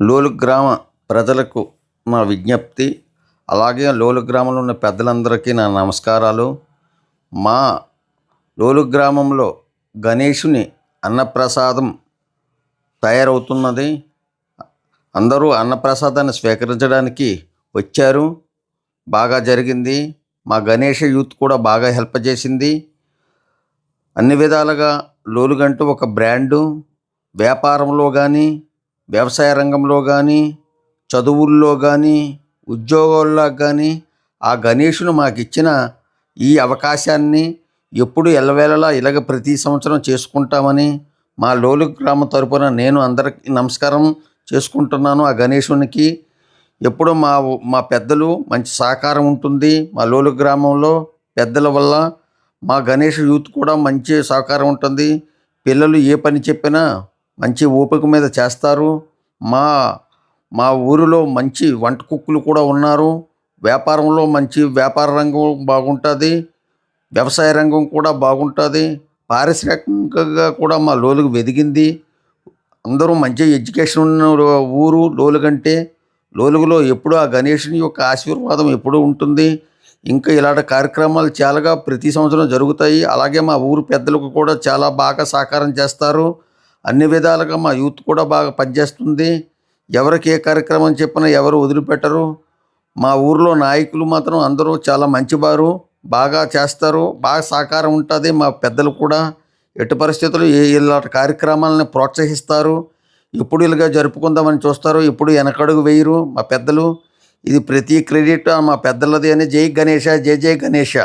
లోలు గ్రామ ప్రజలకు నా విజ్ఞప్తి, అలాగే లోలు గ్రామంలో ఉన్న పెద్దలందరికీ నా నమస్కారాలు. మా లోలు గ్రామంలో గణేషుని అన్నప్రసాదం తయారవుతున్నది. అందరూ అన్నప్రసాదాన్ని స్వీకరించడానికి వచ్చారు. బాగా జరిగింది. మా గణేష యూత్ కూడా బాగా హెల్ప్ చేసింది. అన్ని విధాలుగా లోలుగంటూ ఒక బ్రాండు. వ్యాపారంలో కానీ, వ్యవసాయ రంగంలో కానీ, చదువుల్లో కానీ, ఉద్యోగాల్లో కానీ ఆ గణేషుని మాకు ఇచ్చిన ఈ అవకాశాన్ని ఎప్పుడు ఎల్లవేళలా ఇలాగ ప్రతి సంవత్సరం చేసుకుంటామని మా లోలు గ్రామ తరపున నేను అందరికీ నమస్కారం చేసుకుంటున్నాను. ఆ గణేశునికి ఎప్పుడు మా పెద్దలు మంచి సహకారం ఉంటుంది. మా లోలు గ్రామంలో పెద్దల వల్ల మా గణేష్ యూత్ కూడా మంచి సహకారం ఉంటుంది. పిల్లలు ఏ పని చెప్పినా మంచి ఓపిక మీద చేస్తారు. మా మా ఊరిలో మంచి వంట కుక్కులు కూడా ఉన్నారు. వ్యాపారంలో మంచి వ్యాపార రంగం బాగుంటుంది. వ్యవసాయ రంగం కూడా బాగుంటుంది. పారిశ్రామికంగా కూడా మా లోలుగు వెదిగింది. అందరూ మంచి ఎడ్యుకేషన్ ఉన్న ఊరు లోలుగంటే. లోలుగులో ఎప్పుడూ ఆ గణేషుని యొక్క ఆశీర్వాదం ఎప్పుడూ ఉంటుంది. ఇంకా ఇలాంటి కార్యక్రమాలు చాలాగా ప్రతి సంవత్సరం జరుగుతాయి. అలాగే మా ఊరు పెద్దలకు కూడా చాలా బాగా సహకారం చేస్తారు. అన్ని విధాలుగా మా యూత్ కూడా బాగా పనిచేస్తుంది. ఎవరికి ఏ కార్యక్రమం చెప్పినా ఎవరు వదిలిపెట్టరు. మా ఊరిలో నాయకులు మాత్రం అందరూ చాలా మంచివారు, బాగా చేస్తారు, బాగా సహకారం ఉంటుంది. మా పెద్దలు కూడా ఎట్టి పరిస్థితులు ఇలాంటి కార్యక్రమాలను ప్రోత్సహిస్తారు. ఎప్పుడు ఇలాగా జరుపుకుందామని చూస్తారు. ఎప్పుడు వెనకడుగు వేయరు మా పెద్దలు. ఇది ప్రతి క్రెడిట్ మా పెద్దలది అని. జై గణేష, జై జై గణేష.